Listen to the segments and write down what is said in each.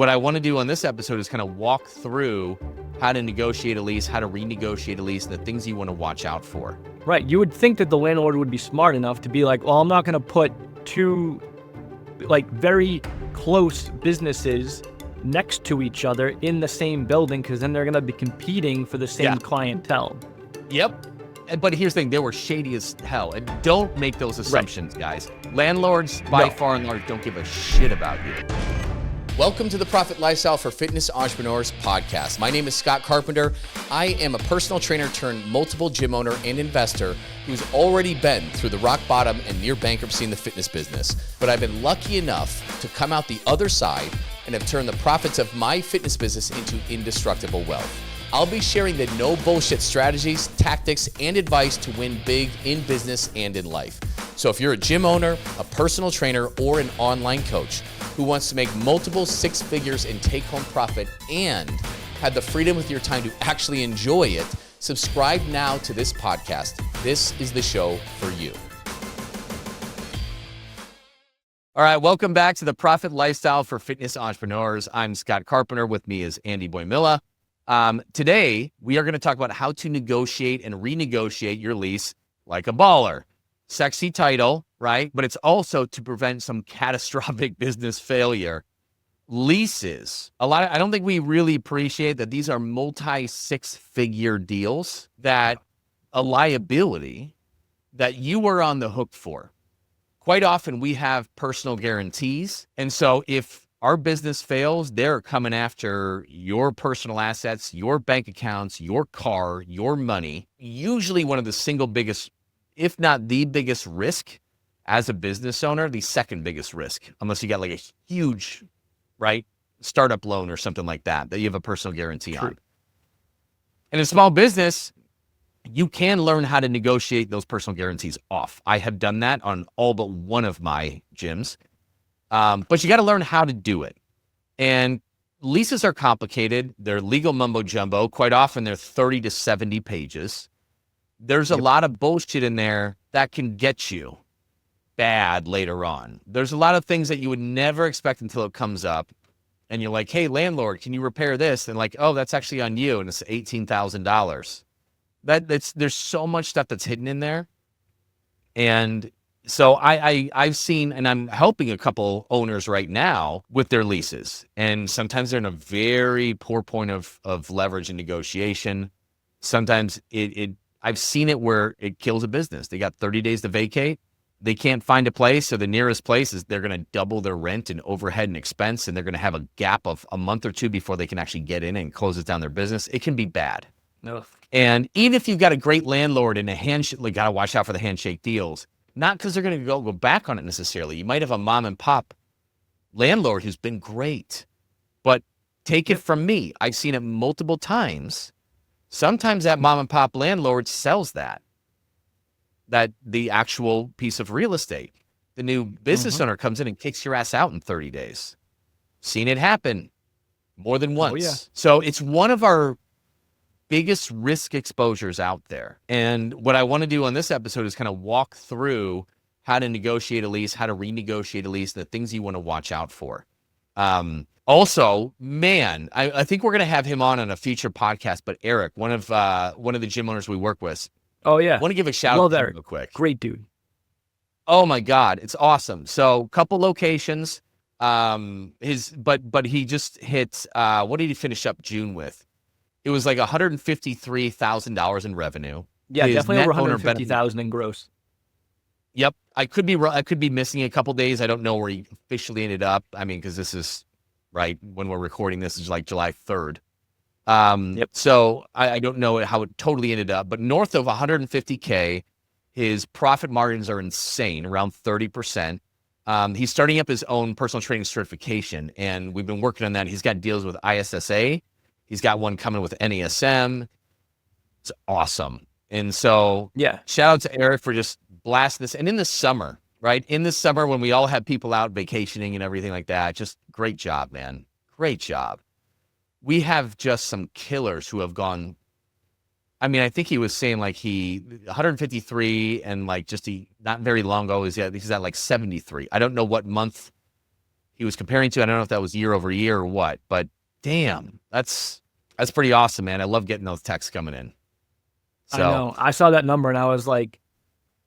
what I want to do on this episode is kind of walk through how to negotiate a lease, how to renegotiate a lease, and the things you want to watch out for. Right. You would think that the landlord would be smart enough to be like, well, I'm not going to put two very close businesses next to each other in the same building, because then they're going to be competing for the same clientele. Yep. But here's the thing, they were shady as hell. And don't make those assumptions, guys. Landlords, by far and large, don't give a shit about you. Welcome to the Profit Lifestyle for Fitness Entrepreneurs podcast. My name is Scott Carpenter. I am a personal trainer turned multiple gym owner and investor who's already been through the rock bottom and near bankruptcy in the fitness business. But I've been lucky enough to come out the other side and have turned the profits of my fitness business into indestructible wealth. I'll be sharing the no bullshit strategies, tactics, and advice to win big in business and in life. So if you're a gym owner, a personal trainer, or an online coach who wants to make multiple six figures in take-home profit and have the freedom with your time to actually enjoy it, subscribe now to this podcast. This is the show for you. All right, welcome back to the Profit Lifestyle for Fitness Entrepreneurs. I'm Scott Carpenter. With me is Andy Boimila. Today, we are going to talk about how to negotiate and renegotiate your lease like a baller. Sexy title, right? But it's also to prevent some catastrophic business failure. Leases. I don't think we really appreciate that these are multi-six-figure deals, that a liability that you are on the hook for. Quite often, we have personal guarantees. And so if our business fails, they're coming after your personal assets, your bank accounts, your car, your money. Usually one of the single biggest, if not the biggest risk as a business owner, the second biggest risk, unless you got like a huge, startup loan or something like that you have a personal guarantee on. In a small business, you can learn how to negotiate those personal guarantees off. I have done that on all but one of my gyms. But you got to learn how to do it. And leases are complicated. They're legal mumbo jumbo. Quite often they're 30 to 70 pages. There's a lot of bullshit in there that can get you bad later on. There's a lot of things that you would never expect until it comes up. And you're like, hey, landlord, can you repair this? And like, oh, that's actually on you. And it's $18,000. There's so much stuff that's hidden in there. And so I've seen, and I'm helping a couple owners right now with their leases. And sometimes they're in a very poor point of leverage and negotiation. Sometimes I've seen it where it kills a business. They got 30 days to vacate. They can't find a place. So the nearest place is they're going to double their rent and overhead and expense. And they're going to have a gap of a month or two before they can actually get in and close it down their business. It can be bad. No. And even if you've got a great landlord and a handshake, got to watch out for the handshake deals. Not because they're going to go back on it necessarily. You might have a mom and pop landlord who's been great, but take it from me. I've seen it multiple times. Sometimes that mom and pop landlord sells that the actual piece of real estate. The new business owner comes in and kicks your ass out in 30 days. Seen it happen more than once. Oh, yeah. So it's one of our biggest risk exposures out there. And what I want to do on this episode is kind of walk through how to negotiate a lease, how to renegotiate a lease, the things you want to watch out for. Also, I think we're going to have him on a future podcast, but Eric, one of the gym owners we work with. Oh yeah. I want to give a shout out to him real quick. Great dude. Oh my God. It's awesome. So couple locations, but he just hit, what did he finish up June with? It was like $153,000 in revenue. Yeah, definitely over $150,000 in gross. Yep, I could be missing a couple days. I don't know where he officially ended up. I mean, because this is when we're recording this is like July 3rd. So I don't know how it totally ended up, but north of 150K, his profit margins are insane, around 30%. He's starting up his own personal training certification, and we've been working on that. He's got deals with ISSA. He's got one coming with NASM. It's awesome. And so, shout out to Eric for just blasting this. And in the summer, in the summer when we all have people out vacationing and everything like that, just great job, man. Great job. We have just some killers who have gone. I mean, I think he was saying 153 and not very long ago he's at 73. I don't know what month he was comparing to. I don't know if that was year over year or what, but damn, that's pretty awesome, man. I love getting those texts coming in. So, I know. I saw that number and I was like,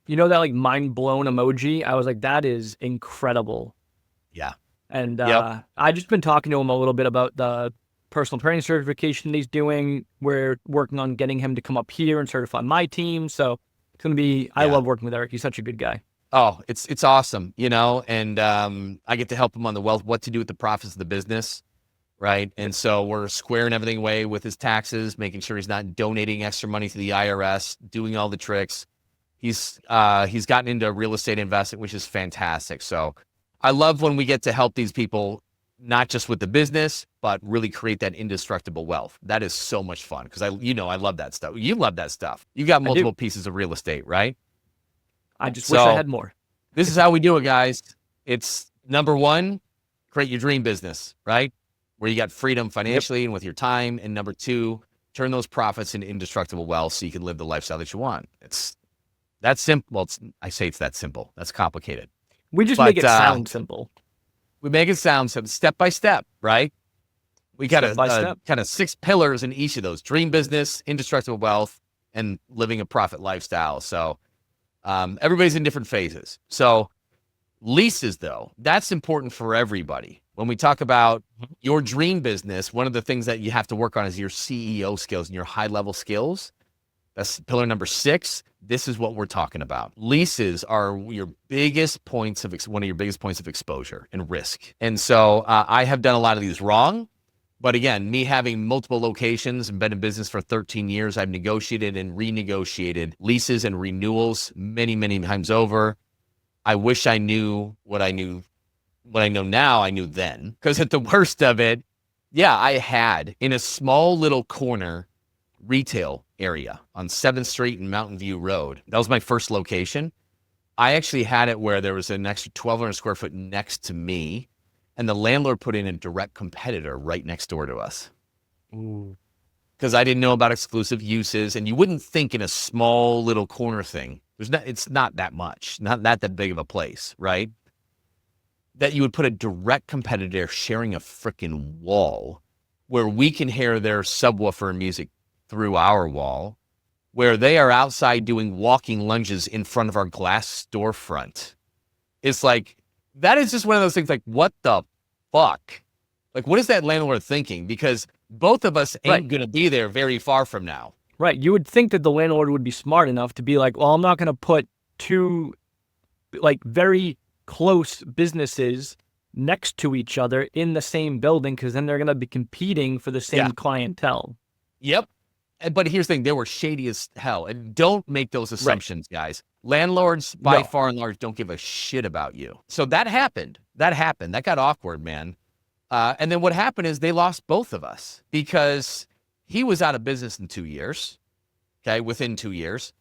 you know, that like mind blown emoji? I was like, that is incredible. yeah. And Yep. I just been talking to him a little bit about the personal training certification he's doing. We're working on getting him to come up here and certify my team. So it's going to be, I Yeah. love working with Eric. He's such a good guy. Oh, it's awesome, you know, and I get to help him on the wealth, what to do with the profits of the business, right? And so we're squaring everything away with his taxes, making sure he's not donating extra money to the IRS, doing all the tricks. He's gotten into real estate investing, which is fantastic. So I love when we get to help these people, not just with the business, but really create that indestructible wealth. That is so much fun because I love that stuff. You love that stuff. You got multiple pieces of real estate, right? I just wish I had more. This is how we do it, guys. It's number one, create your dream business, right? Where you got freedom financially and with your time. And number two, turn those profits into indestructible wealth so you can live the lifestyle that you want. It's that simple. Well, I say it's that simple. That's complicated. We just make it sound simple. We make it sound simple, step by step, right? We got kind of 6 pillars in each of those: dream business, indestructible wealth, and living a profit lifestyle. So everybody's in different phases. So leases, though, that's important for everybody. When we talk about your dream business, one of the things that you have to work on is your CEO skills and your high-level skills. That's pillar number 6. This is what we're talking about. Leases are your biggest points of one of your biggest points of exposure and risk. And so I have done a lot of these wrong. But again, me having multiple locations and been in business for 13 years, I've negotiated and renegotiated leases and renewals many, many times over. I wish I knew what I know now, I knew then. Because at the worst of it, yeah, I had in a small little corner retail area on 7th Street and Mountain View Road. That was my first location. I actually had it where there was an extra 1,200 square foot next to me. And the landlord put in a direct competitor right next door to us. Because I didn't know about exclusive uses. And you wouldn't think in a small little corner thing, it's not that much, not that big of a place, right? That you would put a direct competitor sharing a freaking wall where we can hear their subwoofer and music through our wall, where they are outside doing walking lunges in front of our glass storefront. It's like, that is just one of those things like, what the fuck? Like, what is that landlord thinking? Because both of us ain't going to be there very far from now. Right. You would think that the landlord would be smart enough to be like, well, I'm not going to put 2 like very close businesses next to each other in the same building because then they're going to be competing for the same clientele. Yep. But here's the thing, they were shady as hell. And don't make those assumptions, guys. Landlords, by far and large, don't give a shit about you. So that happened. That got awkward, man. And then what happened is they lost both of us because he was out of business in 2 years, okay, within 2 years.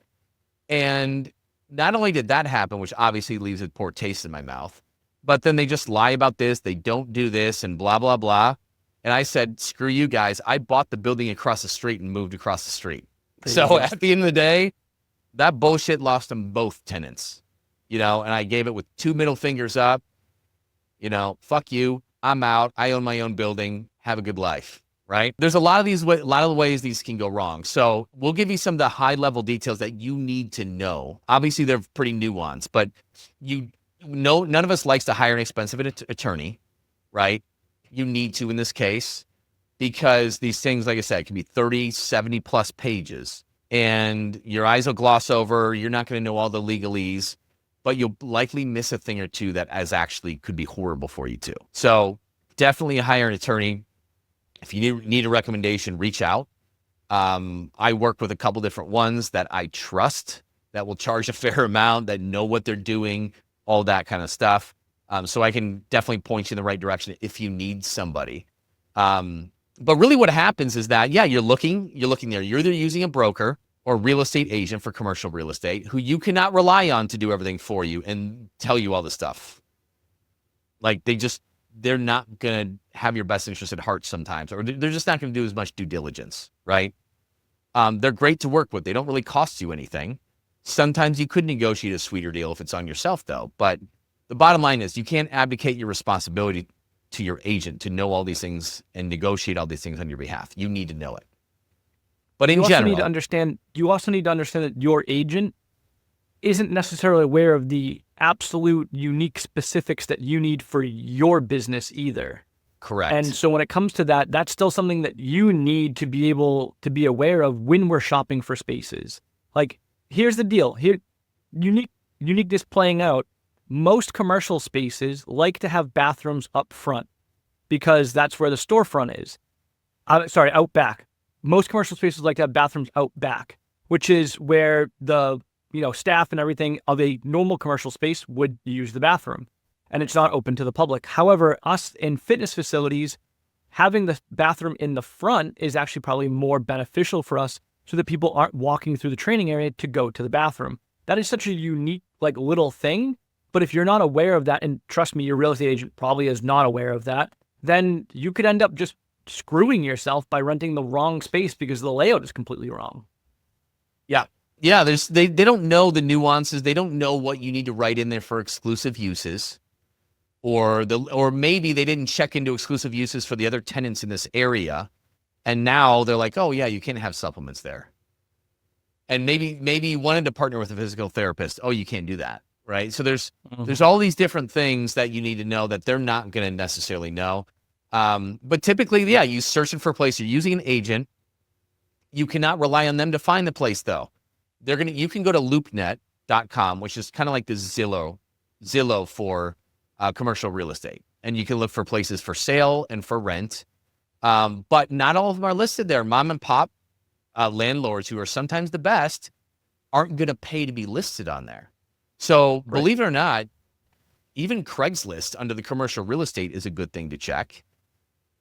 And not only did that happen, which obviously leaves a poor taste in my mouth, but then they just lie about this, they don't do this, and blah, blah, blah. And I said, screw you guys. I bought the building across the street and moved across the street. So at the end of the day, that bullshit lost them both tenants, you know, and I gave it with 2 middle fingers up, you know, fuck you. I'm out. I own my own building. Have a good life, right? There's a lot of the ways these can go wrong. So we'll give you some of the high level details that you need to know. Obviously, they're pretty nuanced, but none of us likes to hire an expensive attorney, right? You need to in this case, because these things, like I said, can be 30, 70 plus pages and your eyes will gloss over. You're not going to know all the legalese, but you'll likely miss a thing or two that actually could be horrible for you too. So definitely hire an attorney. If you need a recommendation, reach out. I work with a couple different ones that I trust that will charge a fair amount, that know what they're doing, all that kind of stuff. So I can definitely point you in the right direction if you need somebody. But really what happens is that, yeah, you're looking there. You're either using a broker or real estate agent for commercial real estate who you cannot rely on to do everything for you and tell you all the stuff. Like they're not going to have your best interest at heart sometimes, or they're just not going to do as much due diligence, right? They're great to work with. They don't really cost you anything. Sometimes you could negotiate a sweeter deal if it's on yourself though, but the bottom line is you can't abdicate your responsibility to your agent to know all these things and negotiate all these things on your behalf. You need to know it. But in general, you also need to understand that your agent isn't necessarily aware of the absolute unique specifics that you need for your business either. correct. And so when it comes to that, that's still something that you need to be able to be aware of when we're shopping for spaces. Like, here's the deal. Uniqueness playing out. Most commercial spaces like to have bathrooms up front because that's where the storefront is. Out back. Most commercial spaces like to have bathrooms out back, which is where the staff and everything of a normal commercial space would use the bathroom, and it's not open to the public. However, us in fitness facilities, having the bathroom in the front is actually probably more beneficial for us so that people aren't walking through the training area to go to the bathroom. That is such a unique, little thing. But if you're not aware of that, and trust me, your real estate agent probably is not aware of that, then you could end up just screwing yourself by renting the wrong space because the layout is completely wrong. Yeah, they don't know the nuances. They don't know what you need to write in there for exclusive uses, or maybe they didn't check into exclusive uses for the other tenants in this area, and now they're like, oh yeah, you can't have supplements there. And maybe you wanted to partner with a physical therapist. Oh, you can't do that, right? So there's all these different things that you need to know that they're not going to necessarily know. But typically, yeah, you searching for a place. You're using an agent. You cannot rely on them to find the place, though. You can go to loopnet.com, which is kind of like the Zillow for commercial real estate. And you can look for places for sale and for rent. But not all of them are listed there. Mom and pop landlords, who are sometimes the best, aren't going to pay to be listed on there. So believe it or not, even Craigslist under the commercial real estate is a good thing to check.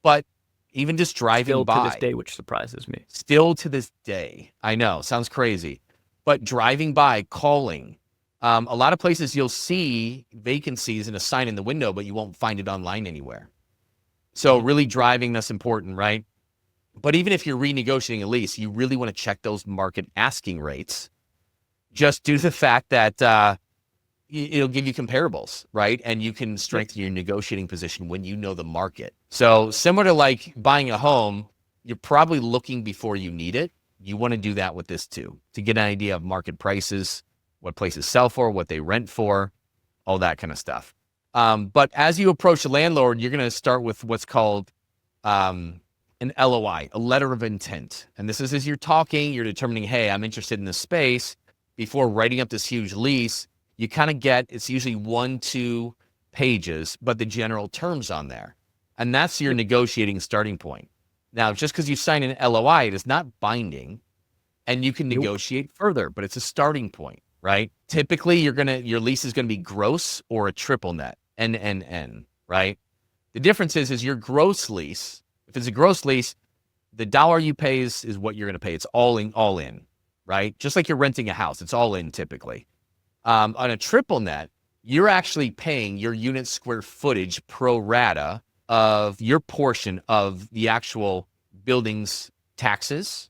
But even just driving by. Still to this day, which surprises me. Still to this day. I know, sounds crazy. But driving by, calling. A lot of places you'll see vacancies and a sign in the window, but you won't find it online anywhere. So really driving, that's important, right? But even if you're renegotiating a lease, you really want to check those market asking rates, just due to the fact that it'll give you comparables, right? And you can strengthen your negotiating position when you know the market. So similar to like buying a home, you're probably looking before you need it. You want to do that with this too, to get an idea of market prices, what places sell for, what they rent for, all that kind of stuff. But as you approach the landlord, you're going to start with what's called an LOI, a letter of intent. And this is as you're talking, you're determining, hey, I'm interested in this space. Before writing up this huge lease, you kind of it's usually 1-2 pages, but the general terms on there. And that's your negotiating starting point. Now, just because you sign an LOI, it is not binding, and you can negotiate further, but it's a starting point, right? Typically, your lease is going to be gross or a triple net, NNN, right? The difference is your gross lease. If it's a gross lease, the dollar you pay is what you're going to pay. It's all in, right? Just like you're renting a house, it's all in typically. On a triple net, you're actually paying your unit square footage pro rata of your portion of the actual building's taxes,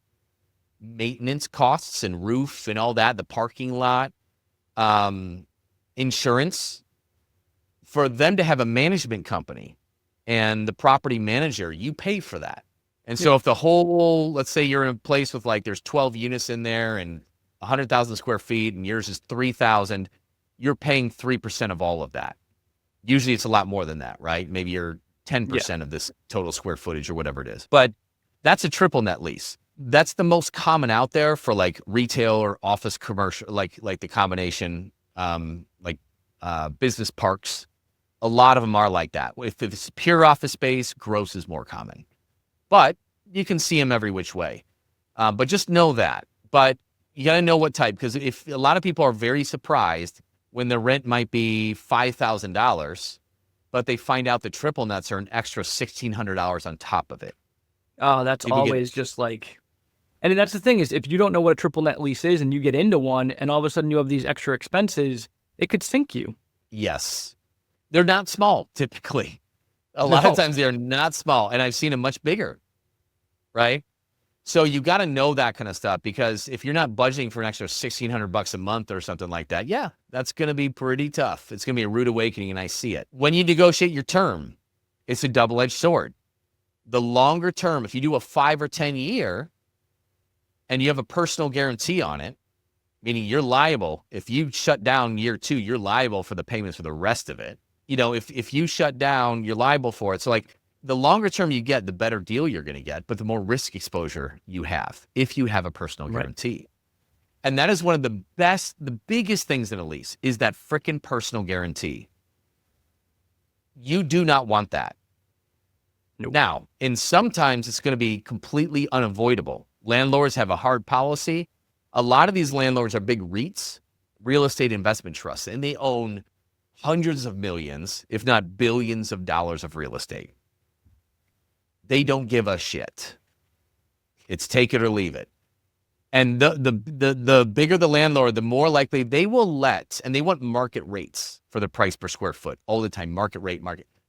maintenance costs and roof and all that, the parking lot, insurance. For them to have a management company and the property manager, you pay for that. And so if let's say you're in a place with there's 12 units in there and 100,000 square feet and yours is 3,000, you're paying 3% of all of that. Usually it's a lot more than that, right? Maybe you're 10% of this total square footage or whatever it is. But that's a triple net lease. That's the most common out there for retail or office commercial, like the combination, business parks. A lot of them are like that. If it's pure office space, gross is more common. But you can see them every which way. But just know that. But you got to know what type, because if a lot of people are very surprised when the rent might be $5,000, but they find out the triple nets are an extra $1,600 on top of it. Oh, that's always and that's the thing is, if you don't know what a triple net lease is and you get into one and all of a sudden you have these extra expenses, it could sink you. Yes. They're not small, typically. A lot of times they're not small, and I've seen them much bigger, right? So you got to know that kind of stuff, because if you're not budgeting for an extra $1,600 a month or something like that, yeah, that's going to be pretty tough. It's going to be a rude awakening, and I see it. When you negotiate your term, it's a double-edged sword. The longer term, if you do a 5 or 10 year and you have a personal guarantee on it, meaning you're liable, if you shut down year 2, you're liable for the payments for the rest of it. If you shut down, you're liable for it. So like the longer term you get, the better deal you're going to get, but the more risk exposure you have if you have a personal guarantee. And that is one of the biggest things in a lease is that frickin' personal guarantee. You do not want that. Nope. Now, and sometimes it's going to be completely unavoidable. Landlords have a hard policy. A lot of these landlords are big REITs, real estate investment trusts, and they own hundreds of millions, if not billions of dollars of real estate. They don't give a shit. It's take it or leave it. And the bigger the landlord, the more likely they will let, and they want market rates for the price per square foot all the time, market rate.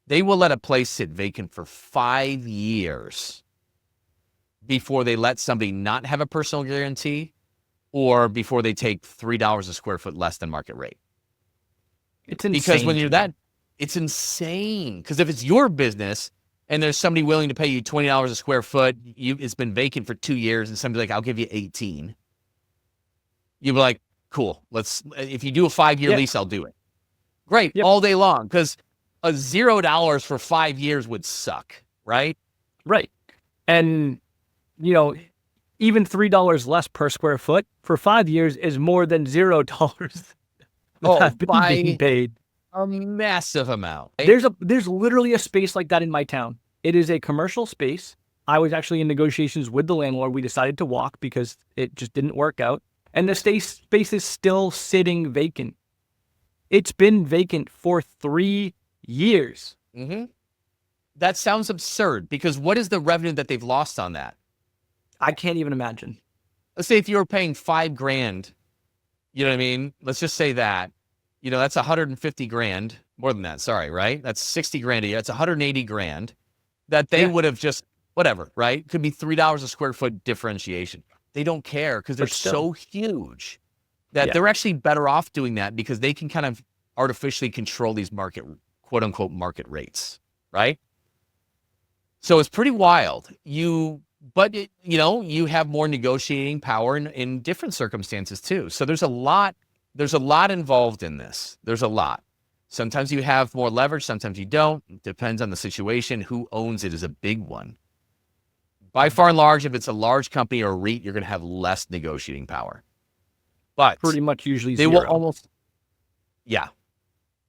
They will let a place sit vacant for 5 years before they let somebody not have a personal guarantee or before they take $3 a square foot less than market rate. It's insane. Because when you're that, it's insane. Because if it's your business and there's somebody willing to pay you $20 a square foot, it's been vacant for 2 years, and somebody's like, I'll give you 18. You'd be like, cool. If you do a 5-year lease, I'll do it. Great. All day long. Because a $0 for 5 years would suck, right? Right. And, even $3 less per square foot for 5 years is more than $0 being paid. A massive amount. There's literally a space like that in my town. It is a commercial space. I was actually in negotiations with the landlord. We decided to walk because it just didn't work out. And the space is still sitting vacant. It's been vacant for 3 years. Mm-hmm. That sounds absurd because what is the revenue that they've lost on that? I can't even imagine. Let's say if you were paying $5,000, you know what I mean? Let's just say that, that's $150,000, more than that. Sorry. Right. That's $60,000 a year. That's $180,000 that they would have just whatever, right? Could be $3 a square foot differentiation. They don't care because they're so huge that they're actually better off doing that because they can kind of artificially control these quote unquote market rates. Right. So it's pretty wild. But you have more negotiating power in different circumstances too. So there's a lot involved in this. There's a lot. Sometimes you have more leverage, sometimes you don't. It depends on the situation. Who owns it is a big one. By far and large, if it's a large company or a REIT, you're going to have less negotiating power. But pretty much usually they zero.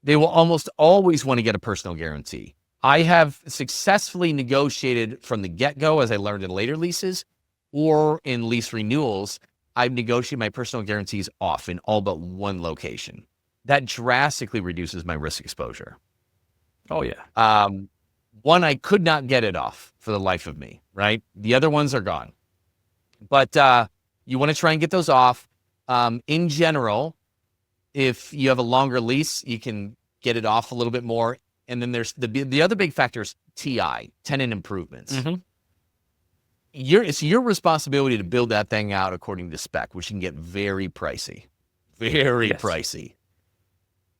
They will almost always want to get a personal guarantee. I have successfully negotiated from the get-go, as I learned in later leases, or in lease renewals, I've negotiated my personal guarantees off in all but one location. That drastically reduces my risk exposure. Oh, yeah. One, I could not get it off for the life of me, right? The other ones are gone. But you want to try and get those off. In general, if you have a longer lease, you can get it off a little bit more. And then there's the other big factor is TI, tenant improvements. Mm-hmm. It's your responsibility to build that thing out according to spec, which can get very pricey, pricey.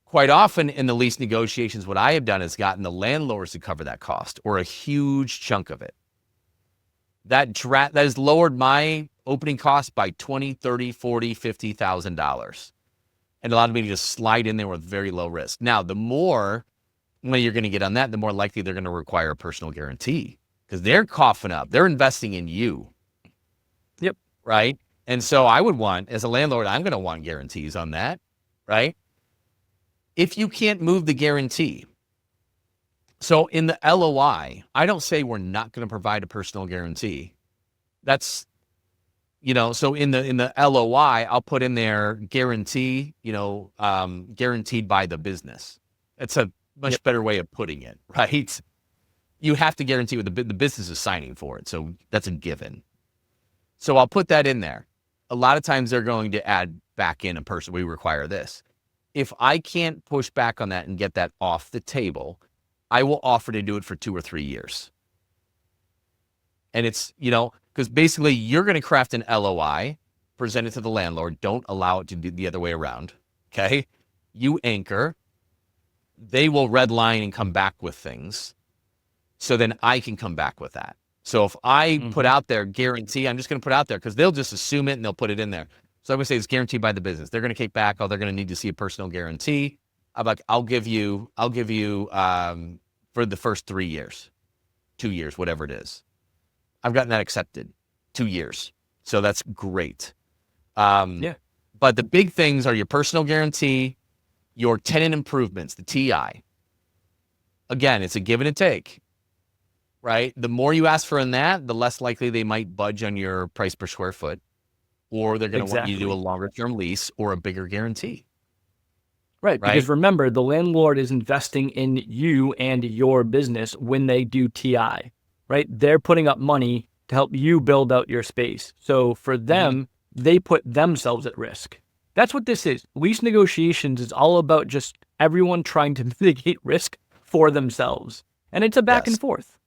Quite often in the lease negotiations, what I have done is gotten the landlords to cover that cost or a huge chunk of it. That has lowered my opening cost by $20,000, $30,000, $40,000, $50,000. And a lot of me just slide in there with very low risk. Now, the more money you're going to get on that, the more likely they're going to require a personal guarantee because they're coughing up. They're investing in you. Yep. Right. And so I would want, as a landlord, I'm going to want guarantees on that. Right. If you can't move the guarantee. So in the LOI, I don't say we're not going to provide a personal guarantee. That's, so in the LOI, I'll put in there guarantee, guaranteed by the business. It's a much better way of putting it, right? You have to guarantee what the business is signing for it. So that's a given. So I'll put that in there. A lot of times they're going to add back in a person. We require this. If I can't push back on that and get that off the table, I will offer to do it for 2 or 3 years. And it's, because basically you're going to craft an LOI, present it to the landlord. Don't allow it to be the other way around. Okay. You anchor. They will red line and come back with things. So then I can come back with that. So if I put out their guarantee, I'm just going to put out there because they'll just assume it and they'll put it in there. So I'm going to say it's guaranteed by the business. They're going to kick back. Oh, they're going to need to see a personal guarantee. I'm like, I'll give you for the first 3 years, 2 years, whatever it is. I've gotten that accepted, 2 years. So that's great. But the big things are your personal guarantee, your tenant improvements, the TI. Again, it's a give and a take, right? The more you ask for in that, the less likely they might budge on your price per square foot, or they're going to want you to do a longer term lease or a bigger guarantee. Right. Because remember, the landlord is investing in you and your business when they do TI, right? They're putting up money to help you build out your space. So for them, they put themselves at risk. That's what this is. Lease negotiations is all about just everyone trying to mitigate risk for themselves. And it's a back and forth.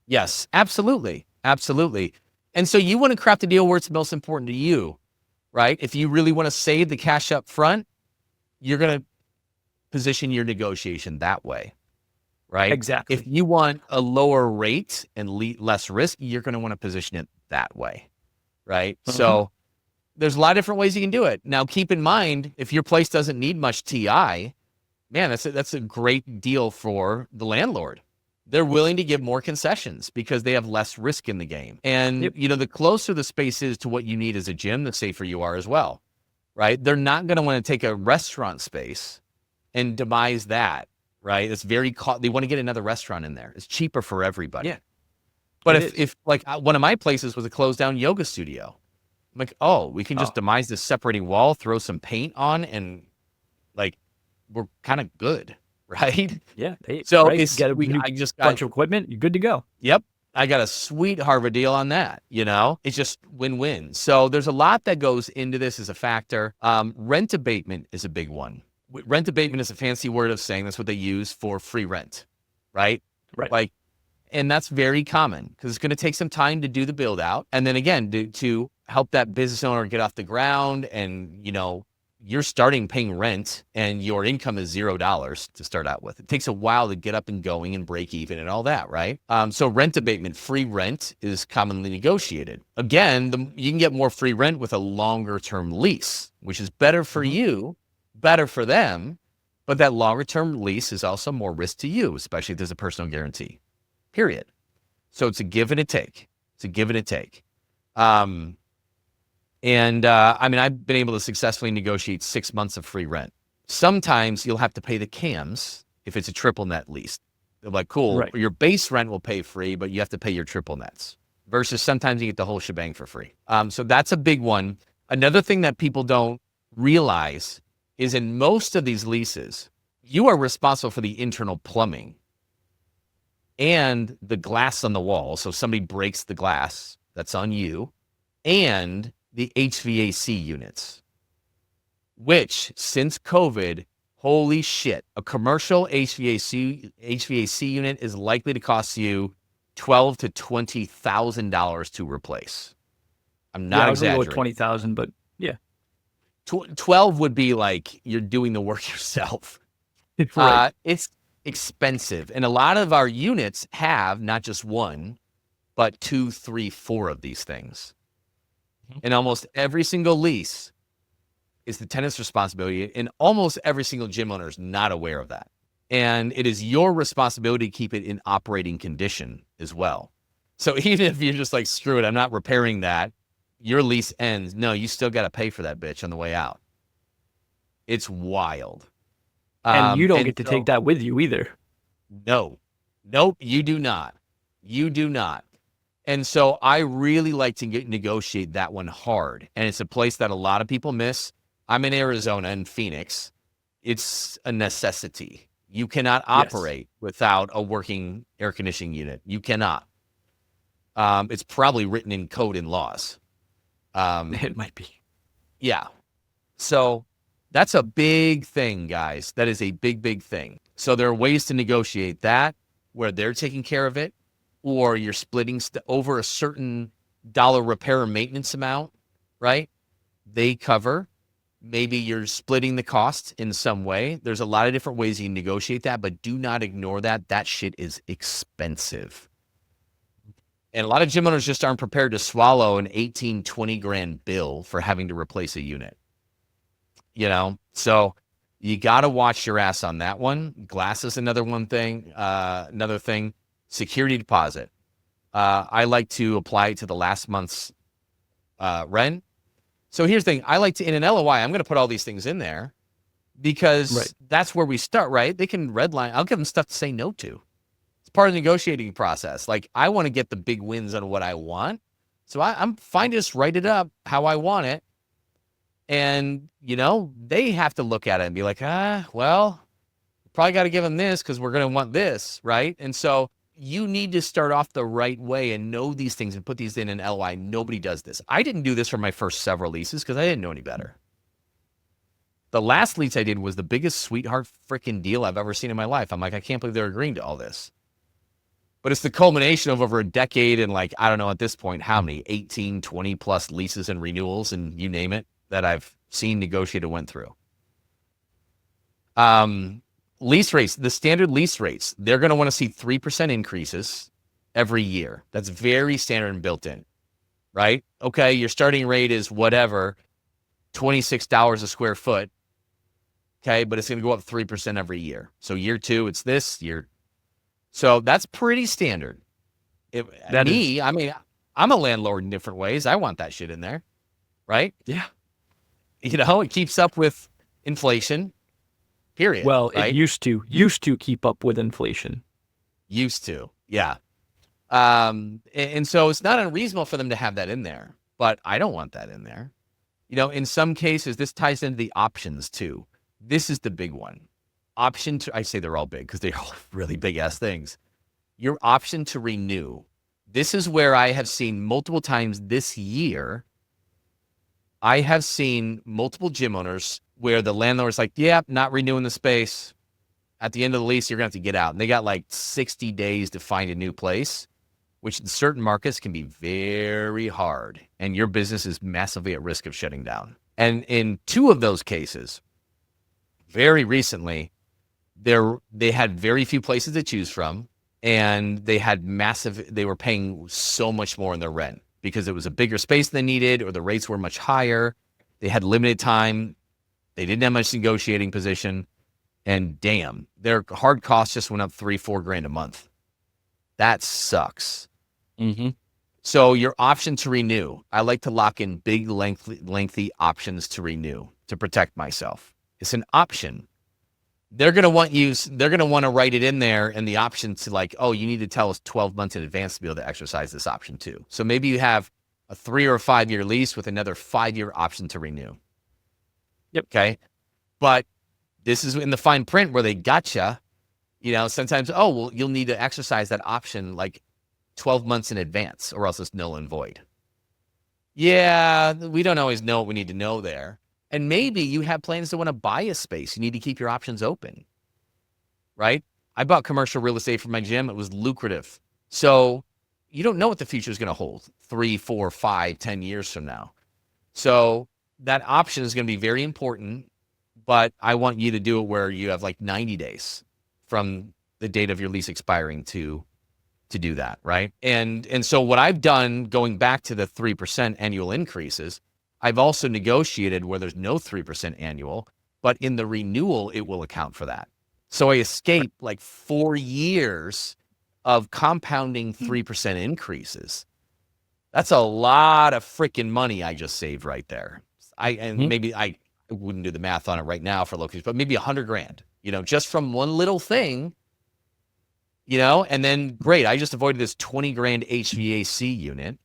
Yes, absolutely. Absolutely. And so you want to craft a deal where it's most important to you, right? If you really want to save the cash up front, you're going to position your negotiation that way, right? Exactly. If you want a lower rate and less risk, you're going to want to position it that way, right? So there's a lot of different ways you can do it. Now, keep in mind, if your place doesn't need much TI, man, that's a great deal for the landlord. They're willing to give more concessions because they have less risk in the game. And, the closer the space is to what you need as a gym, the safer you are as well, right? They're not going to want to take a restaurant space and demise that, right? It's they want to get another restaurant in there. It's cheaper for everybody. Yeah. But if like one of my places was a closed down yoga studio, I'm like, oh, we can just demise this separating wall, throw some paint on, and like we're kind of good, right? Yeah. So I just got a bunch of equipment. You're good to go. Yep. I got a sweet Harvard deal on that. It's just win-win. So there's a lot that goes into this as a factor. Rent abatement is a big one. Rent abatement is a fancy word of saying that's what they use for free rent, right? Right. And that's very common because it's going to take some time to do the build out. And then again, to help that business owner get off the ground and, you're starting paying rent and your income is $0 to start out with. It takes a while to get up and going and break even and all that, right? So rent abatement, free rent is commonly negotiated. Again, you can get more free rent with a longer term lease, which is better for you, better for them, but that longer term lease is also more risk to you, especially if there's a personal guarantee, period. So it's a give and a take. I've been able to successfully negotiate 6 months of free rent. Sometimes you'll have to pay the CAMs if it's a triple net lease. They're like, cool, your base rent will pay free, but you have to pay your triple nets. Versus sometimes you get the whole shebang for free. So that's a big one. Another thing that people don't realize is in most of these leases, you are responsible for the internal plumbing and the glass on the wall. So somebody breaks the glass, that's on you, and the HVAC units, which since COVID, holy shit, a commercial HVAC unit is likely to cost you $12,000 to $20,000 to replace. I'm not exaggerating. $20,000, but yeah. 12 would be like you're doing the work yourself. It's expensive. And a lot of our units have not just one, but 2, 3, 4 of these things. And almost every single lease is the tenant's responsibility, and almost every single gym owner is not aware of that. And it is your responsibility to keep it in operating condition as well. So even if you're just like, screw it, I'm not repairing that, your lease ends. No, you still got to pay for that bitch on the way out. It's wild. And you don't get to take that with you either. No. Nope, you do not. And so I really like to negotiate that one hard. And it's a place that a lot of people miss. I'm in Arizona, in Phoenix. It's a necessity. You cannot operate without a working air conditioning unit. You cannot. It's probably written in code and laws. It might be. Yeah. So that's a big thing, guys. That is a big, big thing. So there are ways to negotiate that where they're taking care of it, or you're splitting over a certain dollar repair or maintenance amount, right? They cover Maybe you're splitting the cost in some way. There's a lot of different ways you can negotiate that, but do not ignore that. That shit is expensive. And a lot of gym owners just aren't prepared to swallow an 18, 20 grand bill for having to replace a unit. So you got to watch your ass on that one. Glass is another thing. Security deposit. I like to apply it to the last month's rent. So here's the thing. I like to, in an LOI, I'm going to put all these things in there because that's where we start, right? They can redline. I'll give them stuff to say no to. It's part of the negotiating process. Like, I want to get the big wins on what I want. So I'm fine to just write it up how I want it. And, they have to look at it and be like, well, probably got to give them this because we're going to want this, right? And so you need to start off the right way and know these things and put these in an LOI. Nobody does this. I didn't do this for my first several leases because I didn't know any better. The last lease I did was the biggest sweetheart freaking deal I've ever seen in my life. I'm like, I can't believe they're agreeing to all this. But it's the culmination of over a decade and, like, I don't know at this point how many, 18, 20 plus leases and renewals and you name it that I've seen negotiated went through. Lease rates, the standard lease rates, they're going to want to see 3% increases every year. That's very standard and built in, right? Okay, your starting rate is whatever, $26 a square foot. Okay, but it's going to go up 3% every year. So year 2, it's this year. So that's pretty standard. I'm a landlord in different ways. I want that shit in there, right? Yeah. It keeps up with inflation. Period. Well, right? It used to keep up with inflation. Used to, yeah. And so it's not unreasonable for them to have that in there, but I don't want that in there. In some cases, this ties into the options too. This is the big one. I say they're all big because they're all really big ass things. Your option to renew. This is where I have seen multiple times this year. I have seen multiple gym owners where the landlord's like, yeah, not renewing the space. At the end of the lease, you're going to have to get out. And they got like 60 days to find a new place, which in certain markets can be very hard. And your business is massively at risk of shutting down. And in 2 of those cases, very recently, they had very few places to choose from. And they were paying so much more in their rent because it was a bigger space than they needed or the rates were much higher. They had limited time. They didn't have much negotiating position, and damn, their hard costs just went up $3-4 grand a month. That sucks. Mm-hmm. So your option to renew, I like to lock in big, lengthy options to renew to protect myself. It's an option. They're going to want to write it in there and the option to like, oh, you need to tell us 12 months in advance to be able to exercise this option too. So maybe you have a 3 or 5 year lease with another 5-year option to renew. Yep. Okay. But this is in the fine print where they gotcha, sometimes, oh, well, you'll need to exercise that option like 12 months in advance or else it's null and void. Yeah. We don't always know what we need to know there. And maybe you have plans to want to buy a space. You need to keep your options open, right? I bought commercial real estate for my gym. It was lucrative. So you don't know what the future is going to hold 3, 4, 5, 10 years from now. So that option is going to be very important, but I want you to do it where you have like 90 days from the date of your lease expiring to do that, right? And so what I've done going back to the 3% annual increases, I've also negotiated where there's no 3% annual, but in the renewal, it will account for that. So I escape like 4 years of compounding 3% increases. That's a lot of freaking money I just saved right there. Maybe I wouldn't do the math on it right now for locations, but maybe $100 grand, just from one little thing, and then great. I just avoided this 20 grand HVAC unit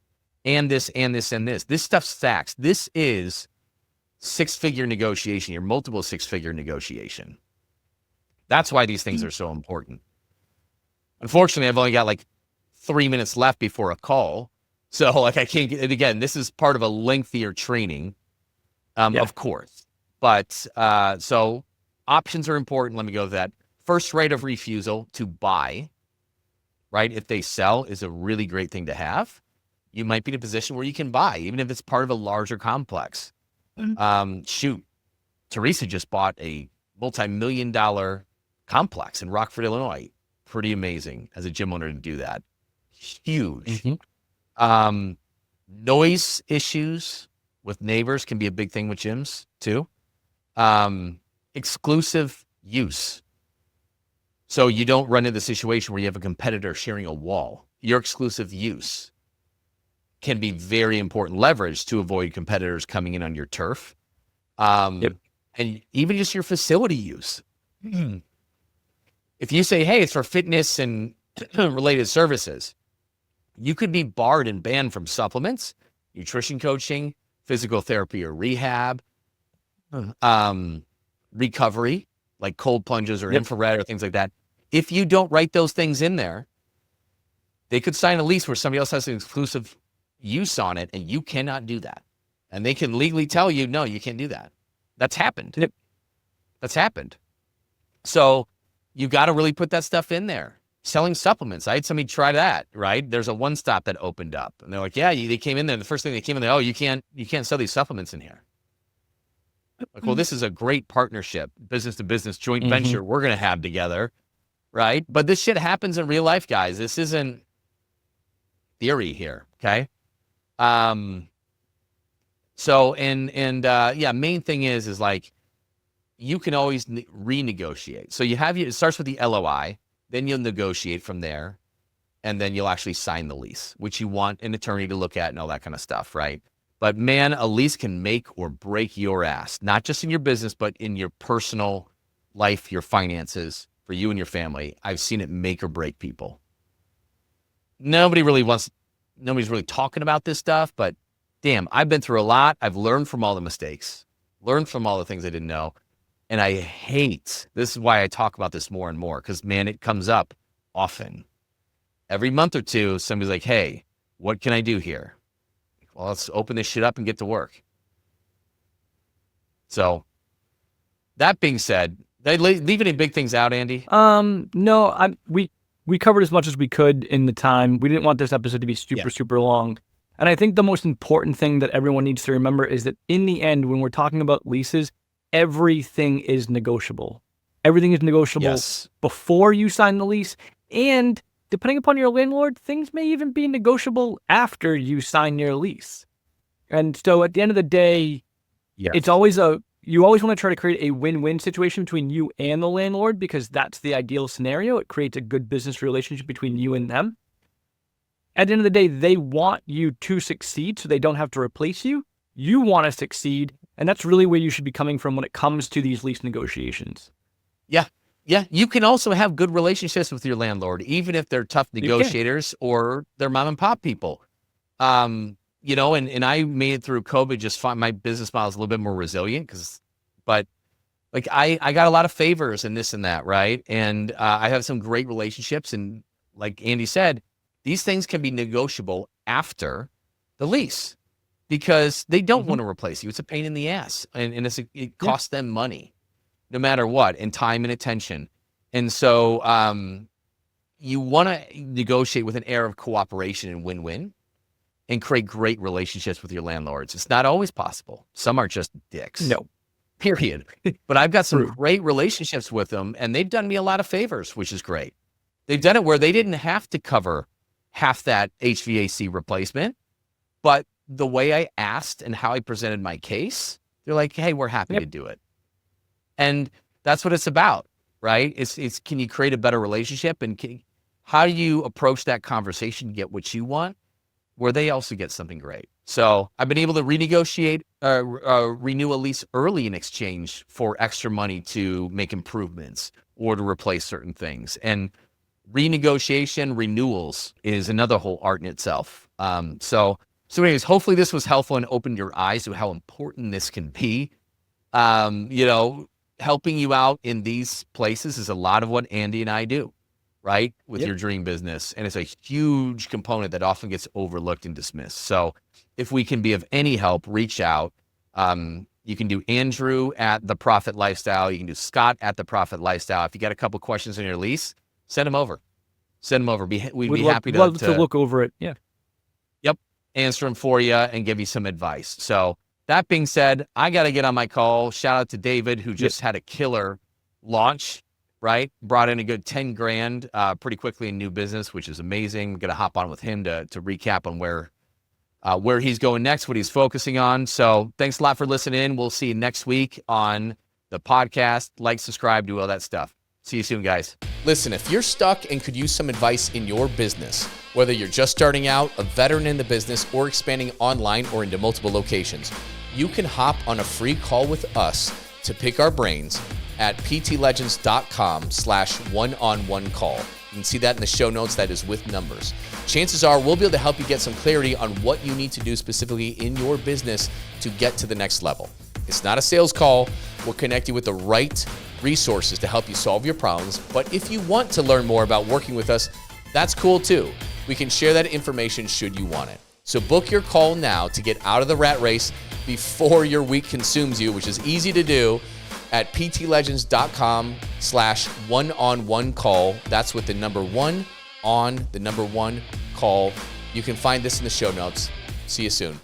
and this, and this, and this. This stuff stacks. This is 6-figure negotiation, your multiple 6-figure negotiation. That's why these things are so important. Unfortunately, I've only got like 3 minutes left before a call. So like I can't get it again. This is part of a lengthier training, of course. But so options are important. Let me go to that. First right of refusal to buy, right? If they sell is a really great thing to have. You might be in a position where you can buy, even if it's part of a larger complex. Shoot, Teresa just bought a multi-million-dollar complex in Rockford, Illinois. Pretty amazing as a gym owner to do that. Huge. Noise issues with neighbors can be a big thing with gyms too. Exclusive use. So you don't run into the situation where you have a competitor sharing a wall. Your exclusive use can be very important leverage to avoid competitors coming in on your turf. And even just your facility use. If you say, hey, it's for fitness and related services, you could be barred and banned from supplements, nutrition coaching, physical therapy or rehab, recovery, like cold plunges or infrared or things like that. If you don't write those things in there, they could sign a lease where somebody else has an exclusive use on it, and you cannot do that. And they can legally tell you, no, you can't do that. That's happened. That's happened. So you got to really put that stuff in there. Selling supplements. I had somebody try that, right? There's a one stop that opened up, and they're like, yeah, they came in there. The first thing they came in there, oh, you can't sell these supplements in here. Like, well, this is a great partnership, business to business joint venture we're going to have together, right? But this shit happens in real life, guys. This isn't theory here, okay? So, main thing is like, you can always renegotiate. So it starts with the LOI, then you'll negotiate from there, and then you'll actually sign the lease, which you want an attorney to look at and all that kind of stuff, right? But man, a lease can make or break your ass, not just in your business, but in your personal life, your finances, for you and your family. I've seen it make or break people. Nobody's really talking about this stuff, but damn, I've been through a lot. I've learned from all the mistakes, learned from all the things I didn't know. And this is why I talk about this more and more, because man, it comes up often. Every month or two, somebody's like, hey, what can I do here? Well, let's open this shit up and get to work. So that being said, did I leave any big things out, Andy? No, we covered as much as we could in the time. We didn't want this episode to be super long. And I think the most important thing that everyone needs to remember is that in the end, when we're talking about leases, everything is negotiable. Everything is negotiable before you sign the lease. And depending upon your landlord, things may even be negotiable after you sign your lease. And so at the end of the day, it's always you always want to try to create a win-win situation between you and the landlord, because that's the ideal scenario. It creates a good business relationship between you and them. At the end of the day, they want you to succeed so they don't have to replace you. You want to succeed. And that's really where you should be coming from when it comes to these lease negotiations. Yeah. You can also have good relationships with your landlord, even if they're tough negotiators or they're mom and pop people. And I made it through COVID just fine. My business model is a little bit more resilient but I got a lot of favors and this and that, right? And I have some great relationships. And like Andy said, these things can be negotiable after the lease, because they don't want to replace you. It's a pain in the ass, and it costs them money no matter what, and time and attention. And so you want to negotiate with an air of cooperation and win-win and create great relationships with your landlords. It's not always possible. Some are just dicks. No. Period. But I've got some great relationships with them, and they've done me a lot of favors, which is great. They've done it where they didn't have to cover half that HVAC replacement, but the way I asked and how I presented my case, they're like, hey, we're happy to do it. And that's what it's about, right? It's can you create a better relationship, and how do you approach that conversation to get what you want, where they also get something great? So I've been able to renegotiate, renew a lease early in exchange for extra money to make improvements or to replace certain things. And renegotiation, renewals is another whole art in itself. So anyways, hopefully this was helpful and opened your eyes to how important this can be. Helping you out in these places is a lot of what Andy and I do, right? With your dream business. And it's a huge component that often gets overlooked and dismissed. So if we can be of any help, reach out. You can do Andrew at The Profit Lifestyle. You can do Scott at The Profit Lifestyle. If you got a couple questions on your lease, send them over. We'd be happy to look over it. Yeah. Yep. Answer them for you and give you some advice. So That being said, I got to get on my call. Shout out to David, who just had a killer launch, right? Brought in a good 10 grand pretty quickly in new business, which is amazing. Going to hop on with him to recap on where he's going next, what he's focusing on. So thanks a lot for listening in. We'll see you next week on the podcast. Like, subscribe, do all that stuff. See you soon, guys. Listen, if you're stuck and could use some advice in your business, whether you're just starting out, a veteran in the business, or expanding online or into multiple locations, you can hop on a free call with us to pick our brains at ptlegends.com/one-on-one call. You can see that in the show notes. That is with numbers. Chances are we'll be able to help you get some clarity on what you need to do specifically in your business to get to the next level. It's not a sales call. We'll connect you with the right resources to help you solve your problems. But if you want to learn more about working with us, that's cool too. We can share that information should you want it. So book your call now to get out of the rat race before your week consumes you, which is easy to do at ptlegends.com/one-on-one call. That's with the number 1 on the number 1 call. You can find this in the show notes. See you soon.